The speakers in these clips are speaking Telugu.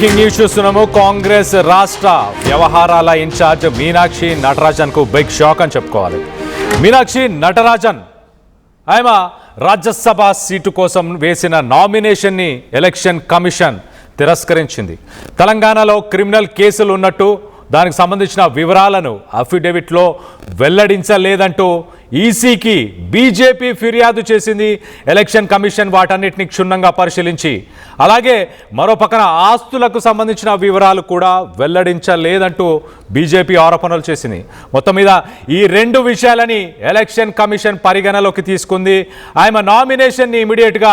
బ్రేకింగ్ న్యూస్ చూస్తున్నాము. కాంగ్రెస్ రాష్ట్ర వ్యవహారాల ఇన్ఛార్జ్ మీనాక్షి నటరాజన్ కు బిగ్ షాక్ అని చెప్పుకోవాలి. మీనాక్షి నటరాజన్ ఆమె రాజ్యసభ సీటు కోసం వేసిన నామినేషన్ని ఎలక్షన్ కమిషన్ తిరస్కరించింది. తెలంగాణలో క్రిమినల్ కేసులు ఉన్నట్టు దానికి సంబంధించిన వివరాలను అఫిడవిట్లో వెల్లడించలేదంటూ ఈసీకి బీజేపీ ఫిర్యాదు చేసింది. ఎలక్షన్ కమిషన్ వాటన్నిటిని క్షుణ్ణంగా పరిశీలించి అలాగే మరో పక్కన ఆస్తులకు సంబంధించిన వివరాలు కూడా వెల్లడించలేదంటూ బీజేపీ ఆరోపణలు చేసింది. మొత్తం మీద ఈ రెండు విషయాలని ఎలక్షన్ కమిషన్ పరిగణలోకి తీసుకుంది. ఆమె నామినేషన్ని ఇమీడియట్గా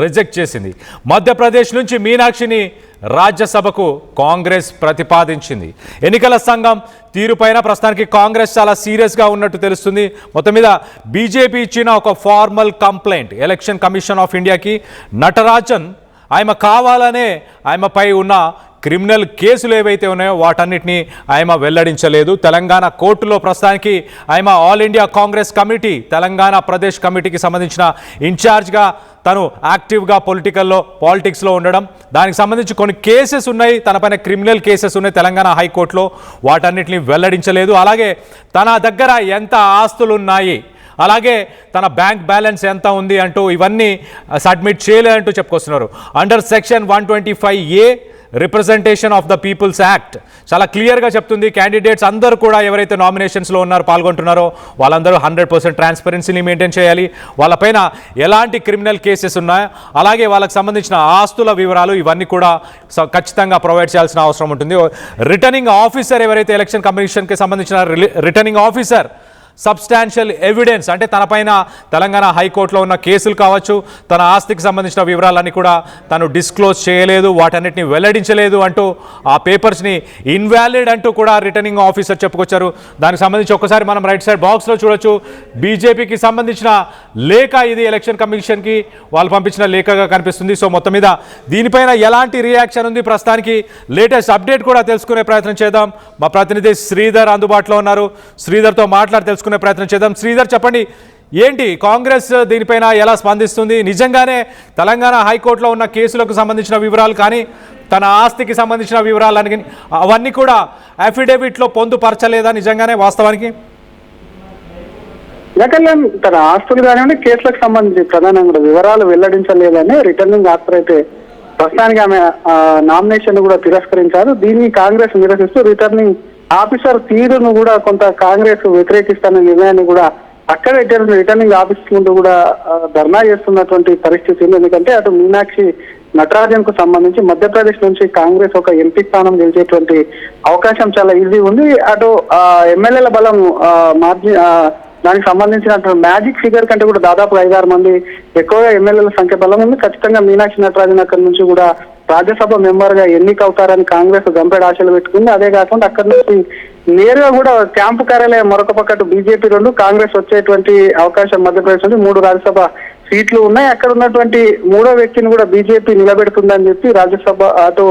రిజెక్ట్ చేసింది. మధ్యప్రదేశ్ నుంచి మీనాక్షిని రాజ్యసభకు కాంగ్రెస్ ప్రతిపాదించింది. ఎన్నికల సంఘం తీరుపైన ప్రస్తుతానికి కాంగ్రెస్ చాలా సీరియస్గా ఉన్నట్టు తెలుస్తుంది. మొత్తం మీద బీజేపీ ఇచ్చిన ఒక formal complaint election commission of ఇండియాకి నటరాజన్ ఆమె కావాలనే ఆమెపై ఉన్న క్రిమినల్ కేసులు ఏవైతే ఉన్నాయో వాటన్నిటినీ ఆమె వెల్లడించలేదు. తెలంగాణ కోర్టులో ప్రస్తుతానికి ఆమె all India Congress committee Telangana Pradesh కమిటీకి సంబంధించిన ఇన్ఛార్జ్గా తను యాక్టివ్గా పాలిటిక్స్లో ఉండడం, దానికి సంబంధించి కొన్ని కేసెస్ ఉన్నాయి, తనపైన క్రిమినల్ కేసెస్ ఉన్నాయి తెలంగాణ హైకోర్టులో, వాటన్నిటిని వెల్లడించలేదు. అలాగే తన దగ్గర ఎంత ఆస్తులు ఉన్నాయి, అలాగే తన బ్యాంక్ బ్యాలెన్స్ ఎంత ఉంది అంటూ ఇవన్నీ సబ్మిట్ చేయలేదంటూ చెప్పుకొస్తున్నారు. Under section 125A representation of the people's act చాలా క్లియర్గా చెప్తుంది. క్యాండిడేట్స్ అందరూ కూడా ఎవరైతే నామినేషన్స్లో ఉన్నారో పాల్గొంటున్నారో వాళ్ళందరూ 100% ట్రాన్స్పరెన్సీని మెయింటైన్ చేయాలి. వాళ్ళపైన ఎలాంటి క్రిమినల్ కేసెస్ ఉన్నాయో అలాగే వాళ్ళకి సంబంధించిన ఆస్తుల వివరాలు ఇవన్నీ కూడా ఖచ్చితంగా ప్రొవైడ్ చేయాల్సిన అవసరం ఉంటుంది. రిటర్నింగ్ ఆఫీసర్ ఎవరైతే ఎలక్షన్ కమిషన్కి సంబంధించిన రిటర్నింగ్ ఆఫీసర్ సబ్స్టాన్షియల్ ఎవిడెన్స్ అంటే తనపైన తెలంగాణ హైకోర్టులో ఉన్న కేసులు కావచ్చు, తన ఆస్తికి సంబంధించిన వివరాలన్నీ కూడా తను డిస్క్లోజ్ చేయలేదు, వాటన్నిటిని వెల్లడించలేదు అంటూ ఆ పేపర్స్ని ఇన్వాలిడ్ అంటూ కూడా రిటర్నింగ్ ఆఫీసర్ చెప్పుకొచ్చారు. దానికి సంబంధించి ఒక్కసారి మనం రైట్ సైడ్ బాక్స్లో చూడొచ్చు. బీజేపీకి సంబంధించిన లేఖ ఇది ఎలక్షన్ కమిషన్కి వాళ్ళు పంపించిన లేఖగా కనిపిస్తుంది. సో మొత్తం మీద దీనిపైన ఎలాంటి రియాక్షన్ ఉంది ప్రస్తుతానికి లేటెస్ట్ అప్డేట్ కూడా తెలుసుకునే ప్రయత్నం చేద్దాం. మా ప్రతినిధి శ్రీధర్ అందుబాటులో ఉన్నారు. శ్రీధర్తో మాట్లాడి తెలుసుకునే ప్రయత్నం చేద్దాం. శ్రీధర్ చెప్పండి, ఏంటి కాంగ్రెస్ దీనిపైన ఎలా స్పందిస్తుంది? నిజంగానే తెలంగాణ హైకోర్టులో ఉన్న కేసులకు సంబంధించిన వివరాలు కానీ తన ఆస్తికి సంబంధించిన వివరాలు కానీ అవన్నీ కూడా అఫిడవిట్లో పొందుపరచలేదా నిజంగానే వాస్తవానికి? తన ఆస్తులు కానివ్వండి కేసులకు సంబంధించి ప్రధానంగా వివరాలు వెల్లడించలేదని రిటర్నింగ్ ఆఫీసర్ అయితే ప్రస్తుతానికి ఆమె నామినేషన్ కూడా తిరస్కరించారు. దీన్ని కాంగ్రెస్ నిరసిస్తూ రిటర్నింగ్ ఆఫీసర్ తీరును కూడా కొంత కాంగ్రెస్ వ్యతిరేకిస్తున్న నిర్ణయాన్ని కూడా అక్కడ రిటర్నింగ్ ఆఫీస్ ముందు కూడా ధర్నా చేస్తున్నటువంటి పరిస్థితి ఉంది. ఎందుకంటే అటు మీనాక్షి నటరాజన్ కు సంబంధించి మధ్యప్రదేశ్ నుంచి కాంగ్రెస్ ఒక ఎంపీ స్థానం గెలిచేటువంటి అవకాశం చాలా ఈజీ ఉంది. అటు ఎమ్మెల్యేల బలం దానికి సంబంధించిన మ్యాజిక్ ఫిగర్ కంటే కూడా దాదాపు 5-6 మంది ఎక్కువగా ఎమ్మెల్యేల సంఖ్య బలం ఉంది. ఖచ్చితంగా మీనాక్షి నటరాజన్ అక్కడి నుంచి కూడా రాజ్యసభ మెంబర్ గా ఎన్నికవుతారని కాంగ్రెస్ గంపెడ ఆశలు పెట్టుకుంది. అదే కాకుండా అక్కడి నుంచి నేరుగా కూడా క్యాంపు కార్యాలయం మరొక పక్కన బీజేపీ 2 కాంగ్రెస్ వచ్చేటువంటి అవకాశం మధ్యప్రదేశ్ నుంచి 3 రాజ్యసభ సీట్లు ఉన్నాయి. అక్కడ ఉన్నటువంటి 3వ వ్యక్తిని కూడా బీజేపీ నిలబెడుతుందని చెప్పి రాజ్యసభ అటు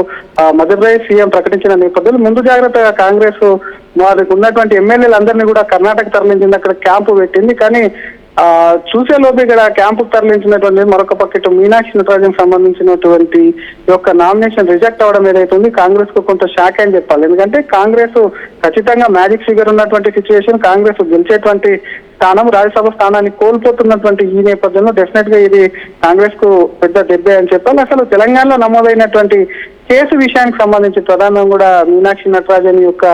మధ్యప్రదేశ్ సీఎం ప్రకటించిన నేపథ్యంలో ముందు జాగ్రత్తగా కాంగ్రెస్ వారికి ఉన్నటువంటి ఎమ్మెల్యేలందరినీ కూడా కర్ణాటక తరలించింది, అక్కడ క్యాంపు పెట్టింది. కానీ చూసే లోపు ఇక్కడ క్యాంపుకు తరలించినటువంటి మరొక పక్కన మీనాక్షి నటరాజన్ సంబంధించినటువంటి యొక్క నామినేషన్ రిజెక్ట్ అవడం ఏదైతే ఉంది కాంగ్రెస్ కు కొంత షాక్ అని చెప్పాలి. ఎందుకంటే కాంగ్రెస్ ఖచ్చితంగా మ్యాజిక్ ఫిగర్ ఉన్నటువంటి సిచ్యువేషన్, కాంగ్రెస్ గెలిచేటువంటి స్థానం రాజ్యసభ స్థానాన్ని కోల్పోతున్నటువంటి ఈ నేపథ్యంలో డెఫినెట్ గా ఇది కాంగ్రెస్ కు పెద్ద దెబ్బే అని చెప్పాలి. అసలు తెలంగాణలో నమోదైనటువంటి కేసు విషయానికి సంబంధించి ప్రధానంగా కూడా మీనాక్షి నటరాజన్ యొక్క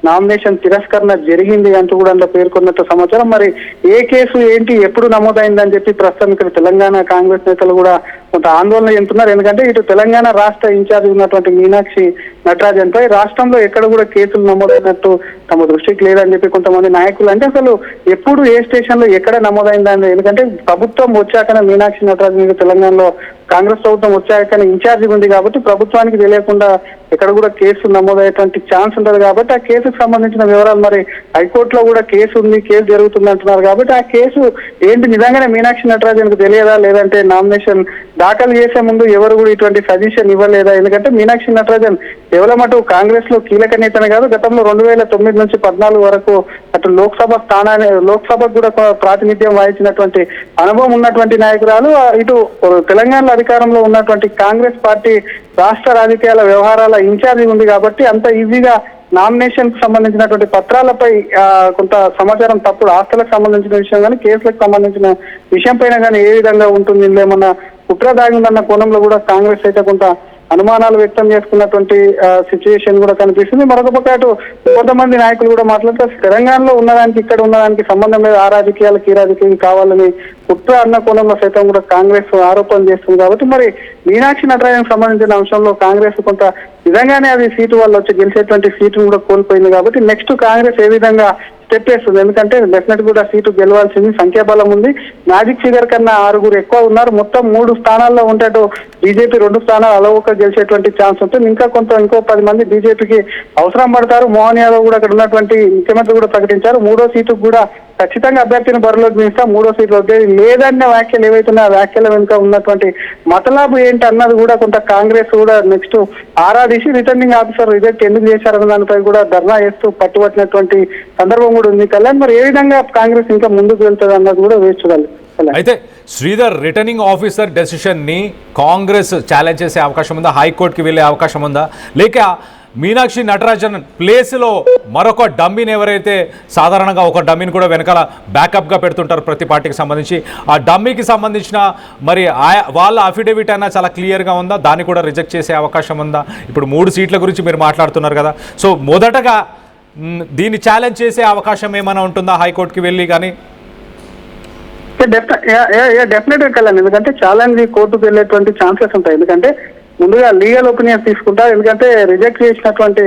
నామినేషన్ తిరస్కరణ జరిగింది అంటూ కూడా అందులో పేర్కొన్నట్టు సమాచారం. మరి ఏ కేసు ఏంటి ఎప్పుడు నమోదైందని చెప్పి ప్రస్తుతం ఇక్కడ తెలంగాణ కాంగ్రెస్ నేతలు కూడా కొంత ఆందోళన చెందుతున్నారు. ఎందుకంటే ఇటు తెలంగాణ రాష్ట్ర ఇన్ఛార్జ్ ఉన్నటువంటి మీనాక్షి నటరాజన్ పై రాష్ట్రంలో ఎక్కడ కూడా కేసులు నమోదైనట్టు తమ దృష్టికి లేదని చెప్పి కొంతమంది నాయకులు అంటే అసలు ఎప్పుడు ఏ స్టేషన్ లో ఎక్కడ నమోదైందని, ఎందుకంటే ప్రభుత్వం వచ్చాకనే మీనాక్షి నటరాజన్ తెలంగాణలో కాంగ్రెస్ ప్రభుత్వం వచ్చాకనే ఇన్ఛార్జి ఉంది కాబట్టి ప్రభుత్వానికి తెలియకుండా ఎక్కడ కూడా కేసు నమోదయ్యేటువంటి ఛాన్స్ ఉంటుంది. కాబట్టి ఆ కేసుకు సంబంధించిన వివరాలు మరి హైకోర్టులో కూడా కేసు ఉంది, కేసు జరుగుతుంది అంటున్నారు. కాబట్టి ఆ కేసు ఏంటి నిజంగానే మీనాక్షి నటరాజన్ కు తెలియదా, లేదంటే నామినేషన్ దాఖలు చేసే ముందు ఎవరు కూడా ఇటువంటి సజెషన్ ఇవ్వలేదా? ఎందుకంటే మీనాక్షి నటరాజన్ కేవలం అటు కాంగ్రెస్ లో కీలక నేతనే కాదు, గతంలో 2009 నుంచి 14 వరకు అటు లోక్సభకు కూడా ప్రాతినిధ్యం వహించినటువంటి అనుభవం ఉన్నటువంటి నాయకురాలు. ఇటు తెలంగాణలో అధికారంలో ఉన్నటువంటి కాంగ్రెస్ పార్టీ రాష్ట్ర రాజకీయాల వ్యవహారాల ఇన్ఛార్జి ఉంది కాబట్టి అంత ఈజీగా నామినేషన్ కు సంబంధించినటువంటి పత్రాలపై కొంత సమాచారం తప్పుడు ఆస్తులకు సంబంధించిన విషయం కానీ కేసులకు సంబంధించిన విషయం పైన కానీ ఏ విధంగా ఉంటుంది ఏమన్నా కుట్ర దాగిందన్న కోణంలో కూడా కాంగ్రెస్ అయితే కొంత అనుమానాలు వ్యక్తం చేసుకున్నటువంటి సిచ్యువేషన్ కూడా కనిపిస్తుంది. మరొక పక్క అటు కొంతమంది నాయకులు కూడా మాట్లాడుతూ తెలంగాణలో ఉన్నదానికి ఇక్కడ ఉన్నదానికి సంబంధం లేదు, ఆ రాజకీయాలకు ఈ రాజకీయం కావాలని కుట్ర అన్న కోణంలో సైతం కూడా కాంగ్రెస్ ఆరోపణ చేస్తుంది. కాబట్టి మరి మీనాక్షి నటరాజన్ సంబంధించిన అంశంలో కాంగ్రెస్ కొంత నిజంగానే అది సీటు వాళ్ళు వచ్చి గెలిచేటువంటి సీటును కూడా కోల్పోయింది. కాబట్టి నెక్స్ట్ కాంగ్రెస్ ఏ విధంగా స్టెప్ వేస్తుంది, ఎందుకంటే డెఫినెట్ కూడా సీటు గెలవాల్సింది, సంఖ్యాబలం ఉంది, మ్యాజిక్ ఫిగర్ కన్నా 6 ఎక్కువ ఉన్నారు, మొత్తం 3 స్థానాల్లో ఉంటే బీజేపీ 2 స్థానాలు అలవోక గెలిచేటువంటి ఛాన్స్ ఉంటుంది. ఇంకో 10 మంది బీజేపీకి అవసరం పడతారు. మోహన్ యాదవ్ కూడా అక్కడ ఉన్నటువంటి ముఖ్యమంత్రి కూడా ప్రకటించారు 3వ సీటుకు కూడా ఖచ్చితంగా అభ్యర్థిని బరిలోకి దించుతా 3వ సీట్లో లేదన్న వ్యాఖ్యలు ఏవైతున్నాయో ఆ వ్యాఖ్యల వెనుక ఉన్నటువంటి మతలాభు ఏంటి అన్నది కూడా కొంత కాంగ్రెస్ కూడా నెక్స్ట్ ఆరాధించి రిటర్నింగ్ ఆఫీసర్ రిజెక్ట్ ఎందుకు చేశారన్న దానిపై కూడా ధర్నా చేస్తూ పట్టుబట్టినటువంటి సందర్భం కూడా ఉంది. కళ్యాణ్ మరి ఏ విధంగా కాంగ్రెస్ ఇంకా ముందుకు వెళ్తుంది అన్నది కూడా వేచి చూడాలి. అయితే శ్రీధర్, రిటర్నింగ్ ఆఫీసర్ డెసిషన్ ని కాంగ్రెస్ ఛాలెంజ్ చేసే అవకాశం ఉందా? హైకోర్టుకి వెళ్ళే అవకాశం ఉందా? లేక మీనాక్షి నటరాజన్ ప్లేస్లో మరొక డమ్మీని ఎవరైతే సాధారణంగా ఒక డమ్మీని కూడా వెనకాల బ్యాకప్గా పెడుతుంటారు ప్రతి పార్టీకి సంబంధించి, ఆ డమ్మీకి సంబంధించిన మరి వాళ్ళ అఫిడవిట్ అయినా చాలా క్లియర్గా ఉందా? దాన్ని కూడా రిజెక్ట్ చేసే అవకాశం ఉందా? ఇప్పుడు 3 సీట్ల గురించి మీరు మాట్లాడుతున్నారు కదా, సో మొదటగా దీన్ని ఛాలెంజ్ చేసే అవకాశం ఏమైనా ఉంటుందా హైకోర్టుకి వెళ్ళి? కానీ డెఫినెట్ గా కళ్యాణ్, ఎందుకంటే ఛాలెంజ్ కోర్టుకు వెళ్ళేటువంటి ఛాన్సెస్ ఉంటాయి. ఎందుకంటే ముందుగా లీగల్ ఒపీనియన్ తీసుకుంటారు, ఎందుకంటే రిజెక్ట్ చేసినటువంటి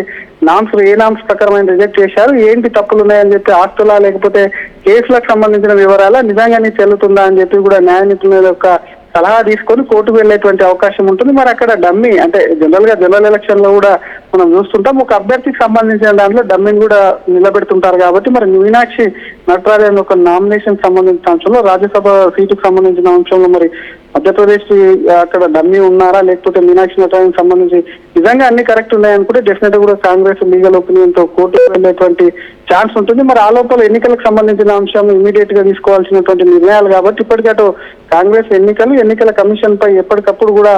నామ్స్ ఏ నామ్స్ ప్రకారమైన రిజెక్ట్ చేశారు, ఏంటి తప్పులు ఉన్నాయని చెప్పి ఆస్తులా లేకపోతే కేసులకు సంబంధించిన వివరాల నిజంగానే చెల్లుతుందా అని చెప్పి కూడా న్యాయ నిపుణుల యొక్క సలహా తీసుకొని కోర్టుకు వెళ్ళేటువంటి అవకాశం ఉంటుంది. మరి అక్కడ డమ్మీ అంటే జనరల్ ఎలక్షన్ లో కూడా మనం చూస్తుంటాం, ఒక అభ్యర్థికి సంబంధించిన దాంట్లో డమ్మీని కూడా నిలబెడుతుంటారు. కాబట్టి మరి మీనాక్షి నటరాజన్ ఒక నామినేషన్ సంబంధించిన అంశంలో రాజ్యసభ సీటుకు సంబంధించిన అంశంలో మరి మధ్యప్రదేశ్ అక్కడ డమ్మీ ఉన్నారా లేకపోతే మీనాక్షి నటరాజన్ సంబంధించి నిజంగా అన్ని కరెక్ట్ ఉన్నాయనుకుంటే డెఫినెట్ గా కూడా కాంగ్రెస్ లీగల్ ఒపీనియన్ తో కోర్టుకు వెళ్ళేటువంటి ఛాన్స్ ఉంటుంది. మరి ఆ లోపల ఎన్నికలకు సంబంధించిన అంశం ఇమీడియట్ గా తీసుకోవాల్సినటువంటి నిర్ణయాలు కాబట్టి ఇప్పటికీ అటు కాంగ్రెస్ ఎన్నికల కమిషన్ పై ఎప్పటికప్పుడు కూడా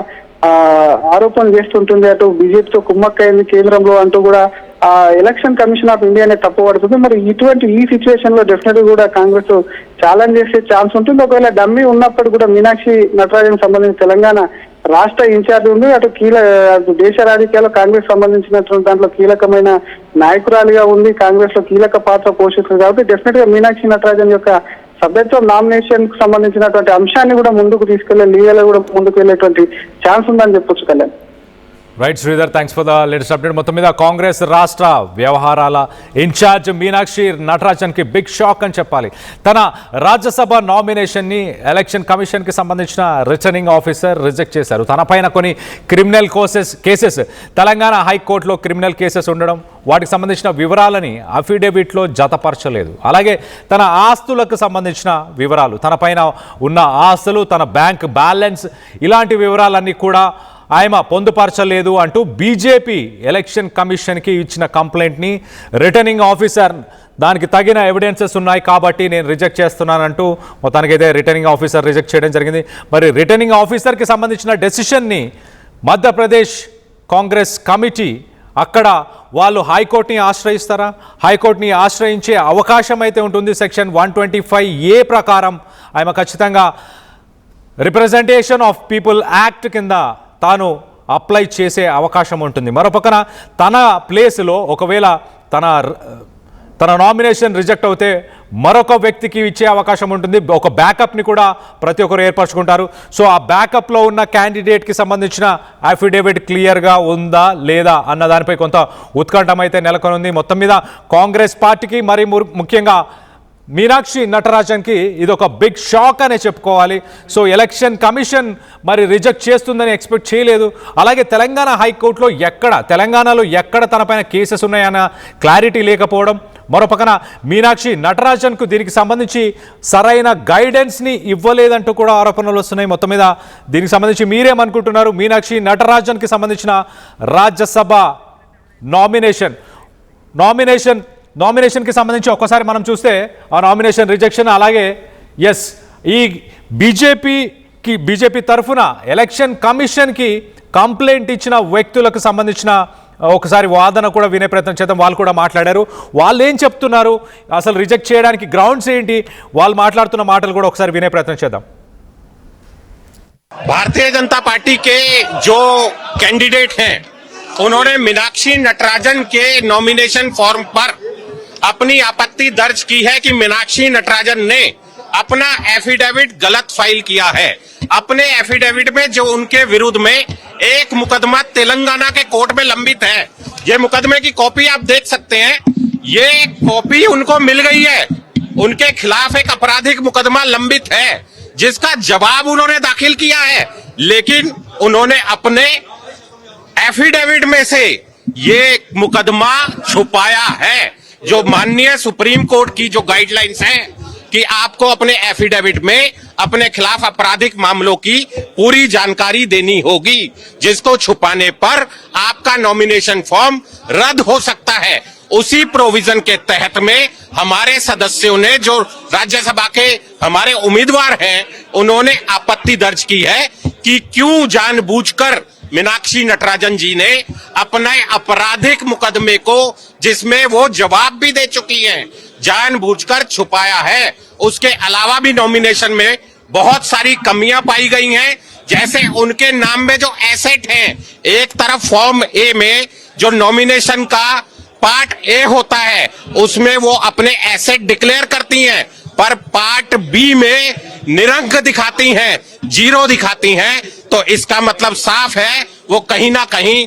ఆరోపణలు చేస్తుంటుంది. అటు బీజేపీతో కుమ్మక్కైంది కేంద్రంలో అంటూ కూడా ఎలక్షన్ కమిషన్ ఆఫ్ ఇండియానే తప్పుపడుతుంది. మరి ఈ సిచ్యువేషన్ లో డెఫినెట్ కూడా కాంగ్రెస్ ఛాలెంజ్ చేసే ఛాన్స్ ఉంటుంది. ఒకవేళ డమ్మీ ఉన్నప్పుడు కూడా మీనాక్షి నటరాజన్ సంబంధించి తెలంగాణ రాష్ట్ర ఇన్ఛార్జ్ ఉంది, అటు దేశ రాజకీయాల్లో కాంగ్రెస్ సంబంధించినటువంటి దాంట్లో కీలకమైన నాయకురాలిగా ఉంది, కాంగ్రెస్ లో కీలక పాత్ర పోషిస్తుంది. కాబట్టి డెఫినెట్ గా మీనాక్షి నటరాజన్ యొక్క సభ్యత్వం నామినేషన్ కు సంబంధించినటువంటి అంశాన్ని కూడా ముందుకు తీసుకెళ్లే లీగల్ కూడా ముందుకు వెళ్ళేటువంటి ఛాన్స్ ఉందని చెప్పొచ్చు Kalyan. Right Sridhar, thanks for the latest update. మొత్తం మీద కాంగ్రెస్ రాష్ట్ర వ్యవహారాల ఇన్ఛార్జ్ మీనాక్షి నటరాజన్కి బిగ్ షాక్ అని చెప్పాలి. తన రాజ్యసభ నామినేషన్ని ఎలక్షన్ కమిషన్కి సంబంధించిన రిటర్నింగ్ ఆఫీసర్ రిజెక్ట్ చేశారు. తనపైన కొన్ని క్రిమినల్ కేసెస్ తెలంగాణ హైకోర్టులో క్రిమినల్ కేసెస్ ఉండడం, వాటికి సంబంధించిన వివరాలని అఫిడవిట్లో జతపరచలేదు. అలాగే తన ఆస్తులకు సంబంధించిన వివరాలు, తనపైన ఉన్న ఆస్తులు, తన బ్యాంక్ బ్యాలెన్స్, ఇలాంటి వివరాలన్నీ కూడా ఆయన పొందుపరచలేదు అంటూ బీజేపీ ఎలక్షన్ కమిషన్కి ఇచ్చిన కంప్లైంట్ని రిటర్నింగ్ ఆఫీసర్ దానికి తగిన ఎవిడెన్సెస్ ఉన్నాయి కాబట్టి నేను రిజెక్ట్ చేస్తున్నానంటూ మొత్తానికైతే రిటర్నింగ్ ఆఫీసర్ రిజెక్ట్ చేయడం జరిగింది. మరి రిటర్నింగ్ ఆఫీసర్కి సంబంధించిన డెసిషన్ని మధ్యప్రదేశ్ కాంగ్రెస్ కమిటీ అక్కడ వాళ్ళు హైకోర్టుని ఆశ్రయిస్తారా? హైకోర్టుని ఆశ్రయించే అవకాశం అయితే ఉంటుంది. సెక్షన్ 125A ప్రకారం ఆయన ఖచ్చితంగా రిప్రజెంటేషన్ ఆఫ్ పీపుల్ యాక్ట్ కింద తాను అప్లై చేసే అవకాశం ఉంటుంది. మరోపక్కన తన ప్లేస్లో ఒకవేళ తన నామినేషన్ రిజెక్ట్ అవుతే మరొక వ్యక్తికి ఇచ్చే అవకాశం ఉంటుంది. ఒక బ్యాకప్ని కూడా ప్రతి ఒక్కరు ఏర్పరచుకుంటారు. సో ఆ బ్యాకప్లో ఉన్న క్యాండిడేట్కి సంబంధించిన అఫిడేవిట్ క్లియర్గా ఉందా లేదా అన్న దానిపై కొంత ఉత్కంఠం అయితే నెలకొనుంది. మొత్తం మీద కాంగ్రెస్ పార్టీకి మరి ముఖ్యంగా మీనాక్షి నటరాజన్కి ఇది ఒక బిగ్ షాక్ అనే చెప్పుకోవాలి. సో ఎలక్షన్ కమిషన్ మరి రిజెక్ట్ చేస్తుందని ఎక్స్పెక్ట్ చేయలేదు. అలాగే తెలంగాణ హైకోర్టులో తెలంగాణలో ఎక్కడ తనపైన కేసెస్ ఉన్నాయన్న క్లారిటీ లేకపోవడం, మరోపక్కన మీనాక్షి నటరాజన్కు దీనికి సంబంధించి సరైన గైడెన్స్ని ఇవ్వలేదంటూ కూడా ఆరోపణలు వస్తున్నాయి. మొత్తం మీద దీనికి సంబంధించి మీరేమనుకుంటున్నారు? మీనాక్షి నటరాజన్కి సంబంధించిన రాజ్యసభ నామినేషన్కి సంబంధించి ఒక్కసారి మనం చూస్తే ఆ నామినేషన్ రిజెక్షన్, అలాగే ఈ బీజేపీ బీజేపీ తరఫున ఎలక్షన్ కమిషన్కి కంప్లైంట్ ఇచ్చిన వ్యక్తులకు సంబంధించిన ఒకసారి వాదన కూడా వినే ప్రయత్నం చేద్దాం. వాళ్ళు కూడా మాట్లాడారు. వాళ్ళు ఏం చెప్తున్నారు, అసలు రిజెక్ట్ చేయడానికి గ్రౌండ్స్ ఏంటి, వాళ్ళు మాట్లాడుతున్న మాటలు కూడా ఒకసారి వినే ప్రయత్నం చేద్దాం. भारतीय जनता पार्टी के जो कैंडिडेट हैं उन्होंने मीनाक्षी नटराजन के नॉमिनेशन फॉर्म पर अपनी आपत्ति दर्ज की है कि मीनाक्षी नटराजन ने अपना एफिडेविट गलत फाइल किया है। अपने एफिडेविट में जो उनके विरुद्ध में एक मुकदमा तेलंगाना के कोर्ट में लंबित है, ये मुकदमे की कॉपी आप देख सकते हैं। ये कॉपी उनको मिल गई है। उनके खिलाफ एक आपराधिक मुकदमा लंबित है जिसका जवाब उन्होंने दाखिल किया है, लेकिन उन्होंने अपने एफिडेविट में से ये मुकदमा छुपाया है। जो माननीय सुप्रीम कोर्ट की जो गाइडलाइंस है कि आपको अपने एफिडेविट में अपने खिलाफ आपराधिक मामलों की पूरी जानकारी देनी होगी, जिसको छुपाने पर आपका नॉमिनेशन फॉर्म रद्द हो सकता है। उसी प्रोविजन के तहत में हमारे सदस्यों ने, जो राज्यसभा के हमारे उम्मीदवार हैं, उन्होंने आपत्ति दर्ज की है कि क्यों जानबूझकर मीनाक्षी नटराजन जी ने अपने आपराधिक मुकदमे को, जिसमें वो जवाब भी दे चुकी हैं, जानबूझकर छुपाया है। उसके अलावा भी नॉमिनेशन में बहुत सारी कमियां पाई गई हैं, जैसे उनके नाम में जो एसेट हैं, एक तरफ फॉर्म ए में जो नॉमिनेशन का पार्ट ए होता है उसमें वो अपने एसेट डिक्लेयर करती हैं, पर पार्ट बी में निरंक दिखाती हैं, जीरो दिखाती हैं। तो इसका मतलब साफ है वो कहीं ना कहीं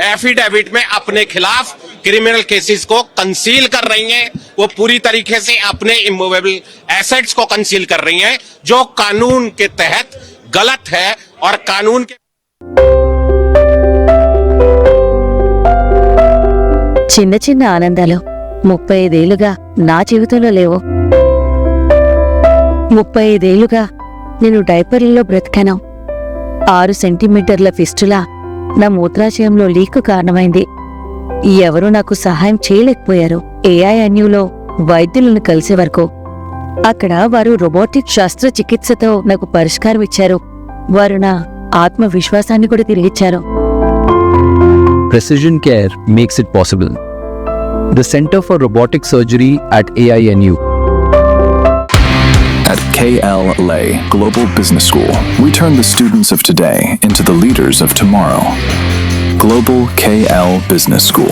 एफिडेविट में अपने खिलाफ क्रिमिनल केसेस को कंसील कर रही हैं। वो पूरी तरीके से अपने इमूवेबल एसेट्स को कंसील कर रही हैं, जो कानून के तहत गलत है। और कानून के చిన్న చిన్న ఆనందాలు 35 ఏళ్లుగా నా జీవితంలో లేవు. 35 ఏళ్లుగా నేను డైపర్లలో బ్రతికాను. 6 సెంటీమీటర్ల ఫిస్టులా నా మూత్రాశయంలో లీక్ కారణమైంది. ఎవరూ నాకు సహాయం చేయలేకపోయారు. ఏఐఎన్యూలో వైద్యులను కలిసే వరకు అక్కడ వారు రోబోటిక్ శస్త్రచికిత్సతో నాకు పరిష్కారం ఇచ్చారు. వారు నా ఆత్మవిశ్వాసాన్ని కూడా తిరిగిచ్చారు. Precision Care makes it possible. The Center for Robotic Surgery at AINU. At KLA Global Business School, we turn the students of today into the leaders of tomorrow. Global KL Business School.